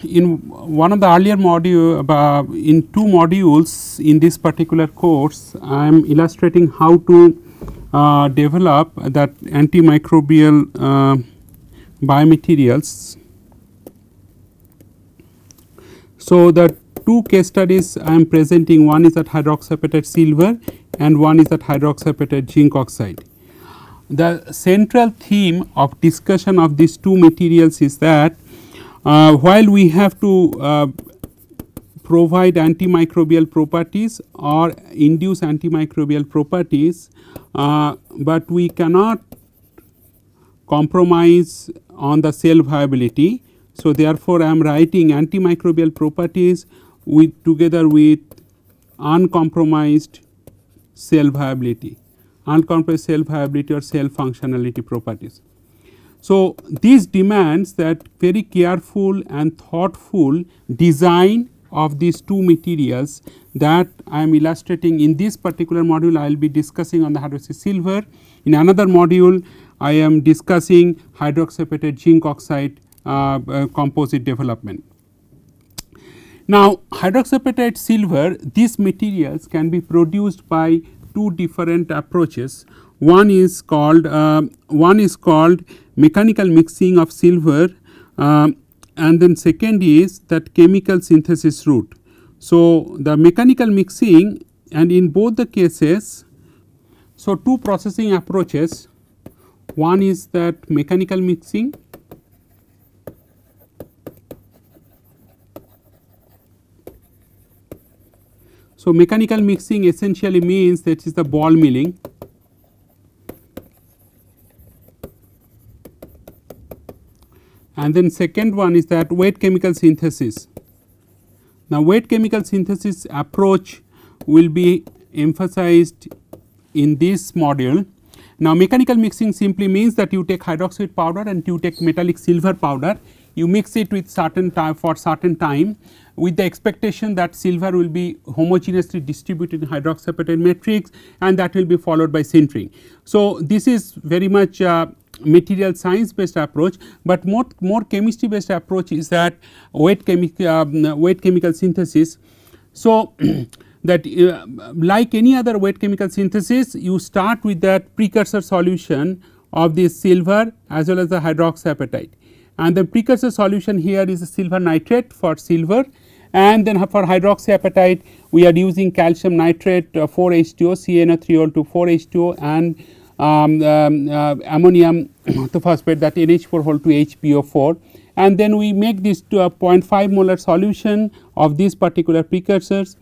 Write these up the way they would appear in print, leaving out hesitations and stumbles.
in one of the earlier module in 2 modules in this particular course, I am illustrating how to develop that antimicrobial biomaterials. So, the 2 case studies I am presenting, one is at hydroxyapatite silver and one is at hydroxyapatite zinc oxide. The central theme of discussion of these 2 materials is that while we have to provide antimicrobial properties or induce antimicrobial properties, but we cannot compromise on the cell viability. So, therefore, I am writing antimicrobial properties together with uncompromised cell viability, uncompromised cell viability or cell functionality properties. So, this demands that very careful and thoughtful design of these 2 materials that I am illustrating in this particular module. I will be discussing on the hydroxy silver. In another module, I am discussing hydroxyapatite zinc oxide composite development. Now, hydroxyapatite silver, these materials can be produced by 2 different approaches. One is called mechanical mixing of silver, and then second is that chemical synthesis route. So, the mechanical mixing, and in both the cases, so 2 processing approaches. One is that mechanical mixing, so mechanical mixing essentially means that is the ball milling. And then second one is that wet chemical synthesis. Now, wet chemical synthesis approach will be emphasized in this module. Now, mechanical mixing simply means that you take hydroxide powder and you take metallic silver powder, you mix it with certain time for certain time with the expectation that silver will be homogeneously distributed in hydroxyapatite matrix, and that will be followed by sintering. So, this is very much material science based approach, but more chemistry based approach is that wet chemical synthesis. So, that like any other wet chemical synthesis, you start with that precursor solution of this silver as well as the hydroxyapatite, and the precursor solution here is a silver nitrate for silver, and then for hydroxyapatite we are using calcium nitrate 4H2O, CaNO3O2 4H2O, and ammonium phosphate, that NH4 HPO4, and then we make this to a 0.5 molar solution of these particular precursors.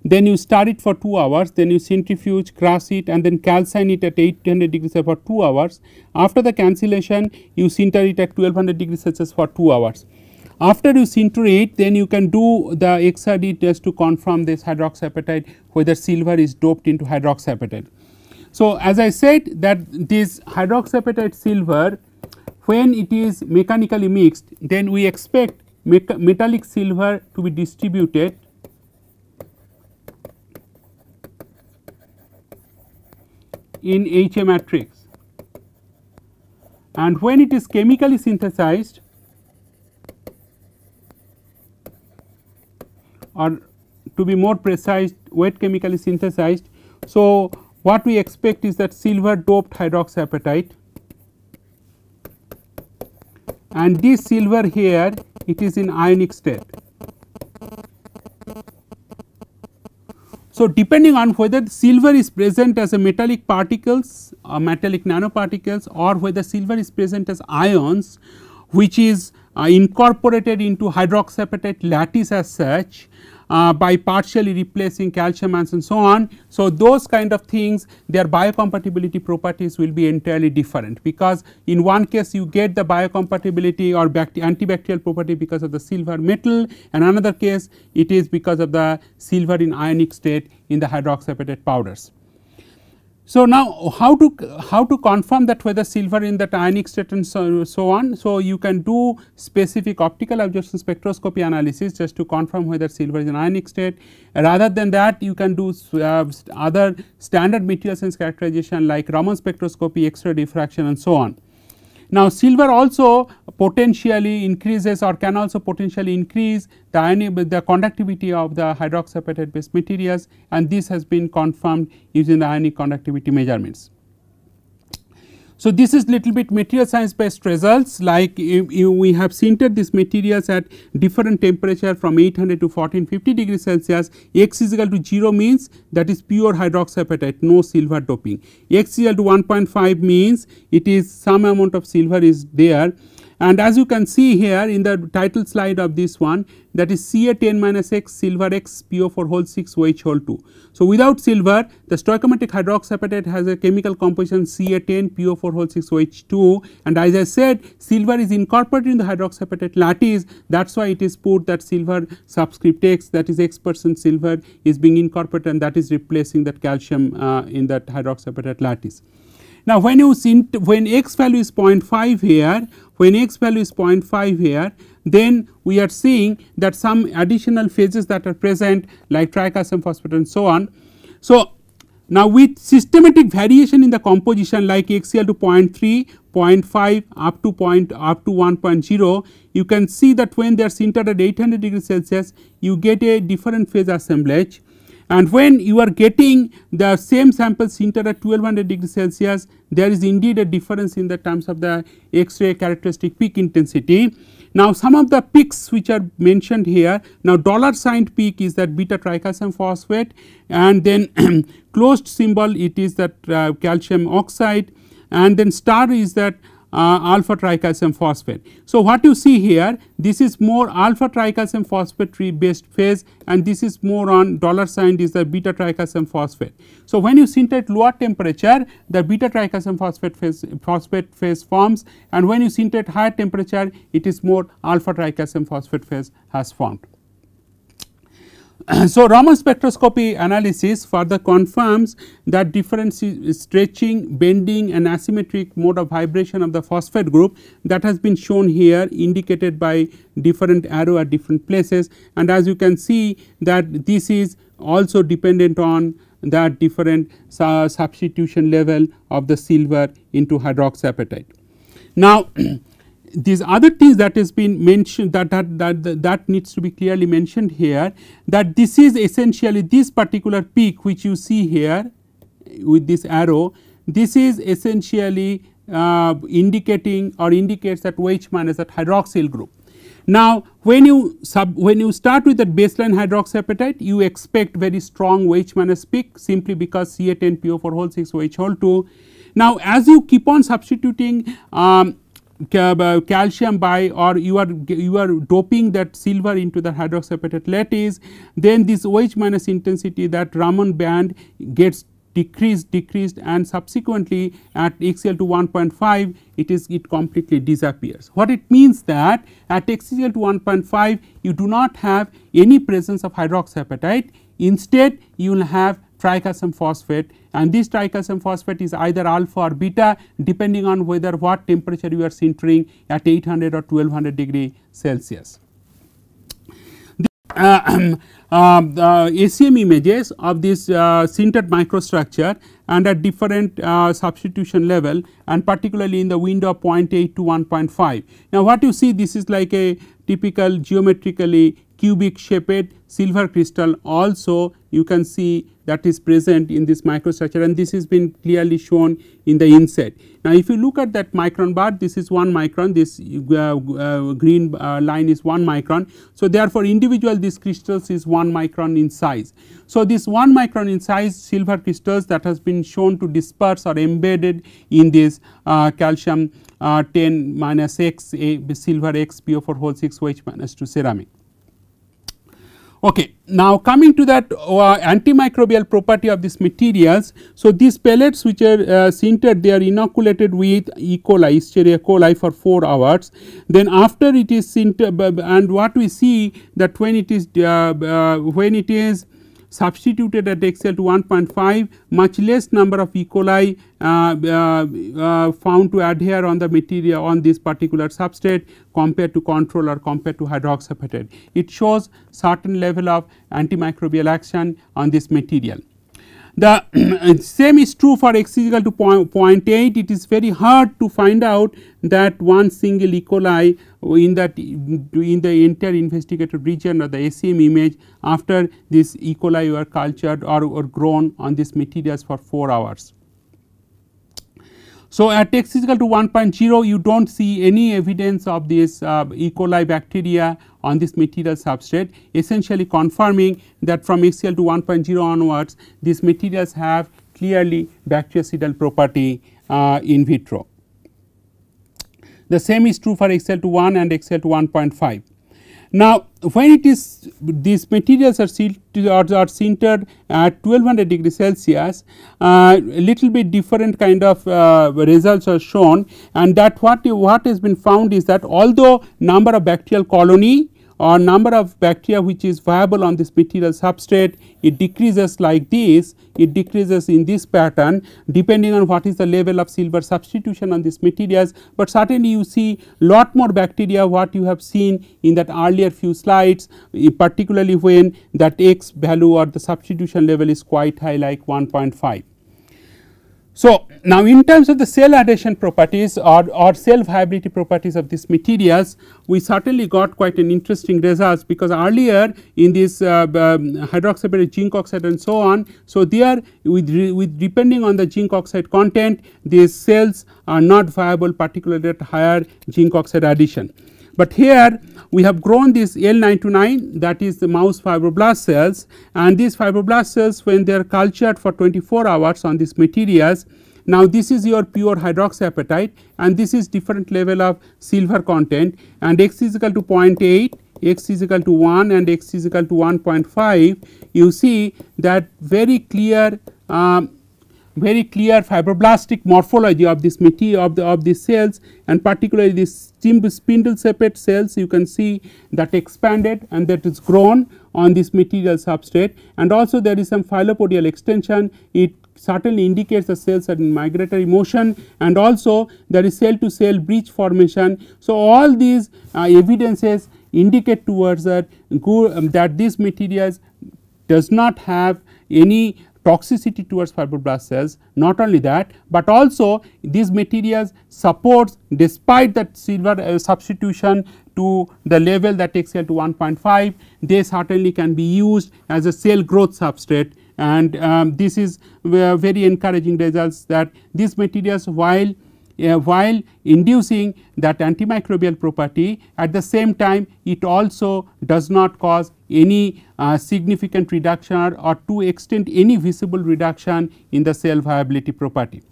Then you stir it for 2 hours, then you centrifuge, crush it, and then calcine it at 800 degrees Celsius for 2 hours. After the cancellation, you sinter it at 1200 degrees Celsius for 2 hours. After you sinter it, then you can do the XRD test to confirm this hydroxyapatite whether silver is doped into hydroxyapatite. So, as I said that this hydroxyapatite silver, when it is mechanically mixed, then we expect metallic silver to be distributed in HA matrix, and when it is chemically synthesized, or to be more precise, wet chemically synthesized. So, what we expect is that silver doped hydroxyapatite, and this silver here it is in ionic state. So, depending on whether the silver is present as a metallic particles or metallic nanoparticles, or whether silver is present as ions which is incorporated into hydroxyapatite lattice as such by partially replacing calcium ions and so on. So, those kind of things, their biocompatibility properties will be entirely different, because in one case you get the biocompatibility or antibacterial property because of the silver metal, and another case it is because of the silver in ionic state in the hydroxyapatite powders. So, now how to confirm that whether silver in that ionic state and so on. So, you can do specific optical absorption spectroscopy analysis just to confirm whether silver is in ionic state. Rather than that, you can do other standard material science characterization like Raman spectroscopy, X-ray diffraction and so on. Now, silver also potentially increases or can also potentially increase the conductivity of the hydroxyapatite based materials, and this has been confirmed using the ionic conductivity measurements. So, this is little bit material science based results, like we have sintered these materials at different temperature from 800 to 1450 degrees Celsius. X is equal to 0 means that is pure hydroxyapatite, no silver doping. X is equal to 1.5 means it is some amount of silver is there, and as you can see here in the title slide of this one, that is Ca10 minus X silver X PO4 whole 6 OH whole 2. So, without silver the stoichiometric hydroxyapatite has a chemical composition Ca10 PO4 whole 6 OH2, and as I said, silver is incorporated in the hydroxyapatite lattice, that is why it is put that silver subscript X, that is X% silver is being incorporated, and that is replacing that calcium in that hydroxyapatite lattice. Now, when you when X value is 0.5 here, when X value is 0.5 here, then we are seeing that some additional phases that are present like tricalcium phosphate and so on. So, now with systematic variation in the composition like X equal to 0.3, 0.5 up to 1.0, you can see that when they are sintered at 800 degrees Celsius, you get a different phase assemblage. And when you are getting the same sample sintered at 1200 degrees Celsius, there is indeed a difference in the terms of the X-ray characteristic peak intensity. Now, some of the peaks which are mentioned here, now $ peak is that beta tricalcium phosphate, and then closed symbol it is that calcium oxide, and then star is that alpha tricalcium phosphate. So, what you see here, this is more alpha tricalcium phosphate based phase, and this is more on $ is the beta tricalcium phosphate. So, when you sinter at lower temperature, the beta tricalcium phosphate phase forms, and when you sinter at higher temperature, it is more alpha tricalcium phosphate phase has formed. So, Raman spectroscopy analysis further confirms that different stretching, bending and asymmetric mode of vibration of the phosphate group that has been shown here, indicated by different arrow at different places, and as you can see that this is also dependent on that different substitution level of the silver into hydroxyapatite. Now, these other things that has been mentioned that needs to be clearly mentioned here, that this is essentially this particular peak which you see here with this arrow, this is essentially indicating or indicates that OH minus, that hydroxyl group. Now, when you start with that baseline hydroxyapatite, you expect very strong OH minus peak simply because Ca10 PO4 whole 6 OH whole 2. Now, as you keep on substituting calcium by, or you are doping that silver into the hydroxyapatite lattice, then this OH minus intensity, that Raman band gets decreased and subsequently at X equal to 1.5 it completely disappears. What it means that at X equal to 1.5 you do not have any presence of hydroxyapatite, instead you will have tricalcium phosphate, and this tricalcium phosphate is either alpha or beta depending on whether what temperature you are sintering at 800 or 1200 degree Celsius. The ACM images of this sintered microstructure and at different substitution level, and particularly in the window of 0.8 to 1.5. Now, what you see, this is like a typical geometrically cubic shaped silver crystal, also you can see that is present in this microstructure, and this has been clearly shown in the inset. Now, if you look at that micron bar, this is 1 micron, this green line is 1 micron. So, therefore, individual these crystals is 1 micron in size. So, this 1 micron in size silver crystals that has been shown to disperse or embedded in this calcium 10 minus X silver X PO4 whole 6 OH minus 2 ceramic. Okay. Now, coming to that antimicrobial property of these materials. So, these pellets which are sintered, they are inoculated with E. coli, Escherichia coli for 4 hours. Then after it is sintered, and what we see that when it is substituted at X equal to 1.5, much less number of E. coli found to adhere on the material on this particular substrate compared to control or compared to hydroxyapatite. It shows certain level of antimicrobial action on this material. The same is true for x is equal to 0.8. It is very hard to find out that one single E. coli in the entire investigated region or the ACM image after this E. coli were cultured or grown on these materials for 4 hours. So, at x is equal to 1.0 you do not see any evidence of this E. coli bacteria on this material substrate, essentially confirming that from x equal to 1.0 onwards these materials have clearly bactericidal property in vitro. The same is true for x equal to 1 and x equal to 1.5. Now, when it is these materials are sintered at 1200 degrees Celsius, little bit different kind of results are shown, and that what has been found is that although number of bacterial colony or number of bacteria which is viable on this material substrate, it decreases like this, it decreases in this pattern depending on what is the level of silver substitution on these materials, but certainly you see lot more bacteria what you have seen in that earlier few slides, particularly when that x value or the substitution level is quite high like 1.5. So, now in terms of the cell adhesion properties or cell viability properties of these materials, we certainly got quite an interesting results, because earlier in this hydroxyapatite zinc oxide and so on. So, there with depending on the zinc oxide content, these cells are not viable, particularly at higher zinc oxide addition. But here we have grown this L929, that is the mouse fibroblast cells, and these fibroblast cells when they are cultured for 24 hours on these materials. Now, this is your pure hydroxyapatite and this is different level of silver content, and x is equal to 0.8, x is equal to 1 and x is equal to 1.5. You see that very clear fibroblastic morphology of this material of these cells, and particularly this spindle sepate cells you can see that expanded and that is grown on this material substrate, and also there is some phylopodial extension. It certainly indicates the cells are in migratory motion, and also there is cell to cell breach formation. So, all these evidences indicate towards that these materials does not have any toxicity towards fibroblast cells. Not only that, but also these materials supports despite that silver substitution to the level that x equal to 1.5, they certainly can be used as a cell growth substrate, and this is very encouraging results that these materials while inducing that antimicrobial property, at the same time it also does not cause any significant reduction or to extent any visible reduction in the cell viability property.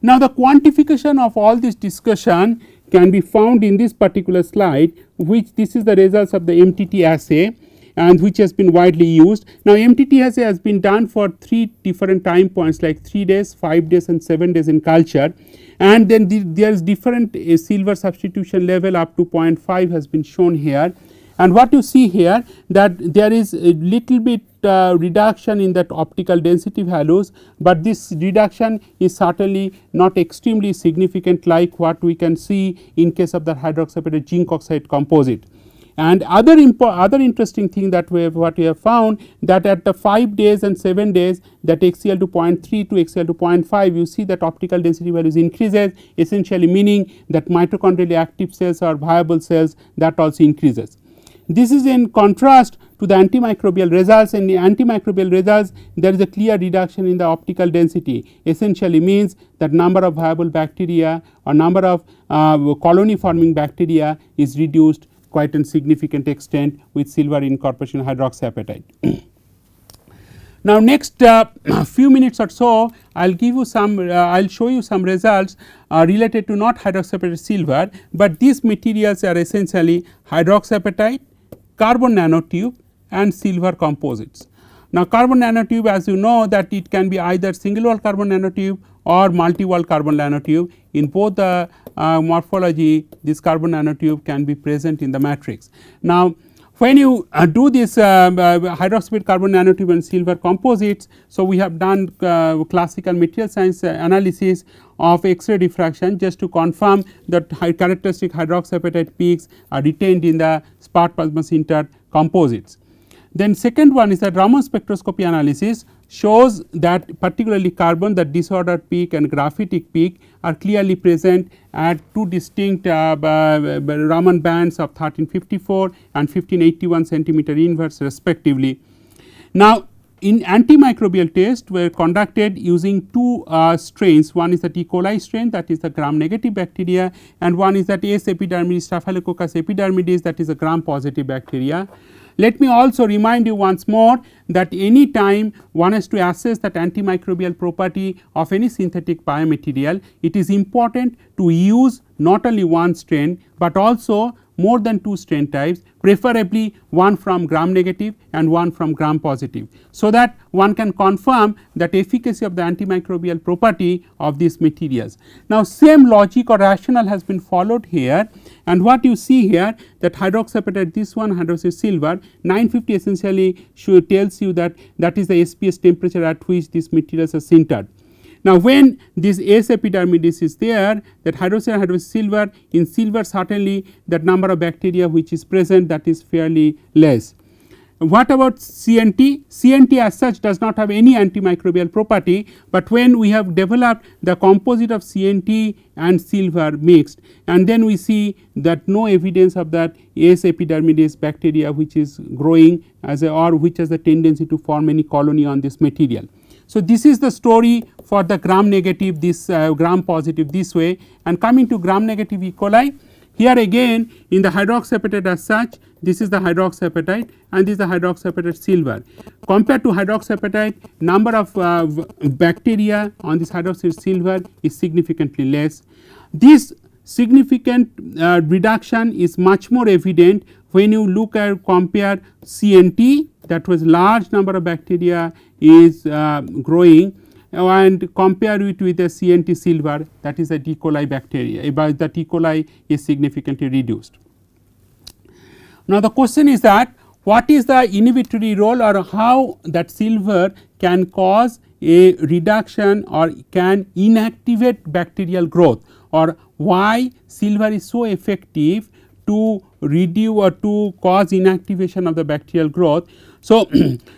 Now, the quantification of all this discussion can be found in this particular slide, which this is the results of the MTT assay and which has been widely used. Now, MTT assay has been done for 3 different time points like 3 days, 5 days and 7 days in culture, and then there is different silver substitution level up to 0.5 has been shown here. And what you see here that there is a little bit reduction in that optical density values, but this reduction is certainly not extremely significant like what we can see in case of the hydroxyapatite zinc oxide composite. And other interesting thing that we have found that at the 5 days and 7 days that x equal to 0.3 to x equal to 0.5, you see that optical density values increases, essentially meaning that mitochondrially active cells or viable cells that also increases. This is in contrast to the antimicrobial results. In the antimicrobial results there is a clear reduction in the optical density, essentially means that number of viable bacteria or number of colony forming bacteria is reduced quite a significant extent with silver incorporation hydroxyapatite. Now, next few minutes or so I will give you some I will show you some results related to not hydroxyapatite silver, but these materials are essentially hydroxyapatite, carbon nanotube and silver composites. Now, carbon nanotube, as you know that it can be either single wall carbon nanotube or multi wall carbon nanotube. In both the morphology, this carbon nanotube can be present in the matrix. Now, when you do this hydroxyapatite carbon nanotube and silver composites, so we have done classical material science analysis of X-ray diffraction just to confirm that characteristic hydroxyapatite peaks are retained in the spark plasma sintered composites. Then second one is the Raman spectroscopy analysis. shows that particularly carbon, the disordered peak and graphitic peak are clearly present at two distinct Raman bands of 1354 and 1581 centimeter inverse respectively. Now, in antimicrobial tests were conducted using two strains, one is the E. coli strain, that is the gram negative bacteria, and one is that S. epidermidis Staphylococcus epidermidis, that is a gram positive bacteria. Let me also remind you once more that any time one has to assess that antimicrobial property of any synthetic biomaterial, it is important to use not only one strain, but also more than two strain types, preferably one from gram negative and one from gram positive, so that one can confirm that efficacy of the antimicrobial property of these materials. Now, same logic or rationale has been followed here, and what you see here that hydroxyapatite, this one hydroxide silver 950 essentially tells you that that is the SPS temperature at which these materials are sintered. Now, when this S. epidermidis is there, that hydroxide silver, in silver certainly that number of bacteria which is present, that is fairly less. What about CNT? CNT as such does not have any antimicrobial property, but when we have developed the composite of CNT and silver mixed, and then we see that no evidence of that S. epidermidis bacteria which is growing as a, or which has a tendency to form any colony on this material. So, this is the story for the gram negative, this gram positive this way, and coming to gram negative E. coli, here again in the hydroxyapatite as such, this is the hydroxyapatite and this is the hydroxyapatite silver. Compared to hydroxyapatite, number of bacteria on this hydroxyapatite silver is significantly less. This significant reduction is much more evident when you look at compare CNT, that was large number of bacteria is growing, and compare it with the CNT silver, that is the E. coli bacteria, but the E. coli is significantly reduced. Now, the question is that what is the inhibitory role or how that silver can cause a reduction or can inactivate bacterial growth, or why silver is so effective to reduce or to cause inactivation of the bacterial growth. So,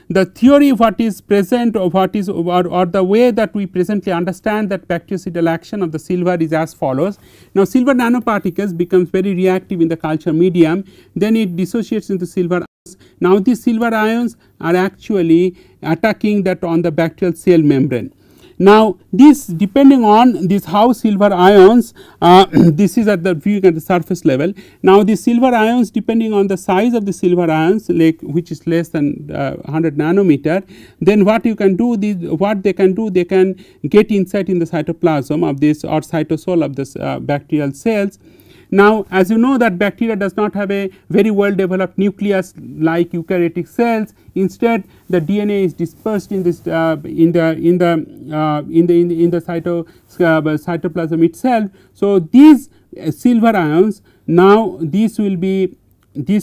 the theory what is present or what is or the way that we presently understand that bactericidal action of the silver is as follows. Now, silver nanoparticles becomes very reactive in the culture medium, then it dissociates into silver ions. Now, these silver ions are actually attacking that on the bacterial cell membrane. Now, this depending on this how silver ions, this is at the viewing at the surface level. Now, the silver ions depending on the size of the silver ions, like which is less than 100 nanometer, then what you can do, what they can do, they can get inside in the cytoplasm of this or cytosol of this bacterial cells. Now, as you know that bacteria does not have a very well developed nucleus like eukaryotic cells. Instead, the DNA is dispersed in this in the cytoplasm itself. So, these silver ions, now this will be there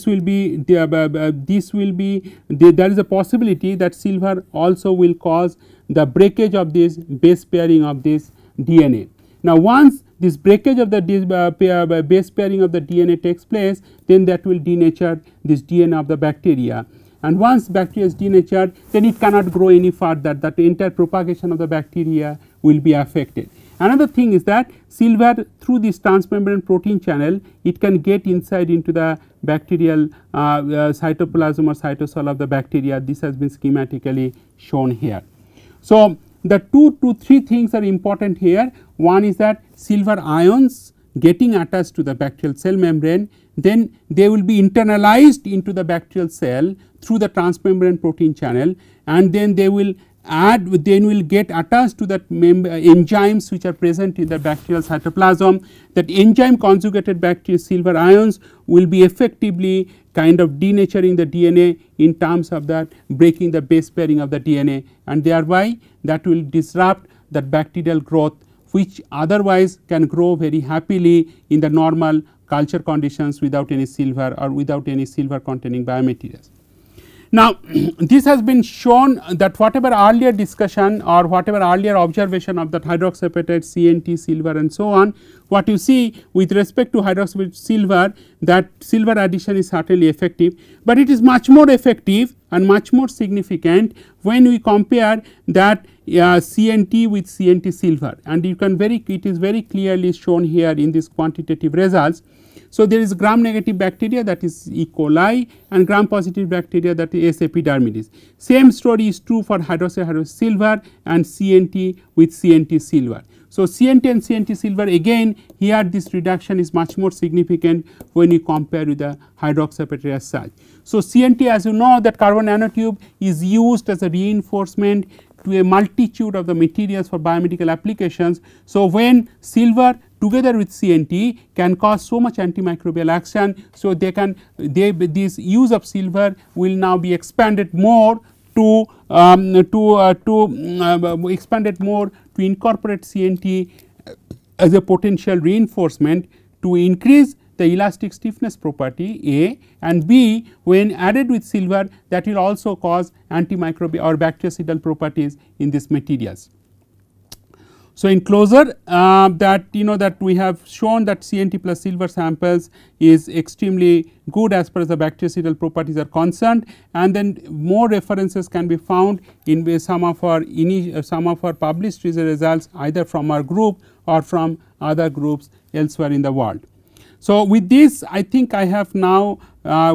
is a possibility that silver also will cause the breakage of this base pairing of this DNA. Now, once this breakage of the base pairing of the DNA takes place, then that will denature this DNA of the bacteria, and once bacteria is denatured, then it cannot grow any further, that the entire propagation of the bacteria will be affected. Another thing is that silver through this transmembrane protein channel, it can get inside into the bacterial cytoplasm or cytosol of the bacteria. This has been schematically shown here. So, the 2 to 3 things are important here. One is that silver ions getting attached to the bacterial cell membrane, then they will be internalized into the bacterial cell through the transmembrane protein channel, and then they will get attached to that enzymes which are present in the bacterial cytoplasm. That enzyme conjugated bacterial silver ions will be effectively kind of denaturing the DNA in terms of that breaking the base pairing of the DNA, and thereby that will disrupt that bacterial growth which otherwise can grow very happily in the normal culture conditions without any silver or without any silver containing biomaterials. Now, this has been shown that whatever earlier discussion or whatever earlier observation of that hydroxyapatite, CNT, silver and so on, what you see with respect to hydroxyapatite silver, that silver addition is certainly effective, but it is much more effective and much more significant when we compare that CNT with CNT silver, and you can it is very clearly shown here in this quantitative results. So, there is gram negative bacteria, that is E. coli, and gram positive bacteria, that is S. epidermidis. Same story is true for hydroxyapatite silver and CNT with CNT silver. So, CNT and CNT silver, again here this reduction is much more significant when you compare with the hydroxyapatite as such. So, CNT, as you know, that carbon nanotube is used as a reinforcement to a multitude of the materials for biomedical applications. So, when silver together with CNT can cause so much antimicrobial action, so this use of silver will now be expanded more to incorporate CNT as a potential reinforcement to increase the elastic stiffness property A, and B, when added with silver, that will also cause antimicrobial or bactericidal properties in these materials. So, in closure, that that we have shown that CNT plus silver samples is extremely good as far as the bactericidal properties are concerned, and then more references can be found in some of our published results either from our group or from other groups elsewhere in the world. So, with this I think I have now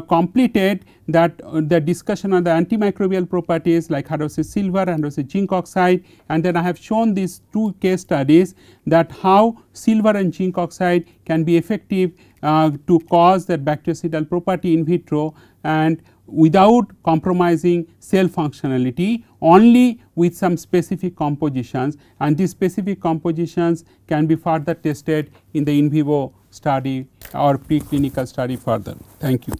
completed that the discussion on the antimicrobial properties like hydroxide silver and hydroxide zinc oxide, and then I have shown these two case studies that how silver and zinc oxide can be effective to cause that bactericidal property in vitro and without compromising cell functionality, only with some specific compositions, and these specific compositions can be further tested in the in vivo study or preclinical study further. Thank you.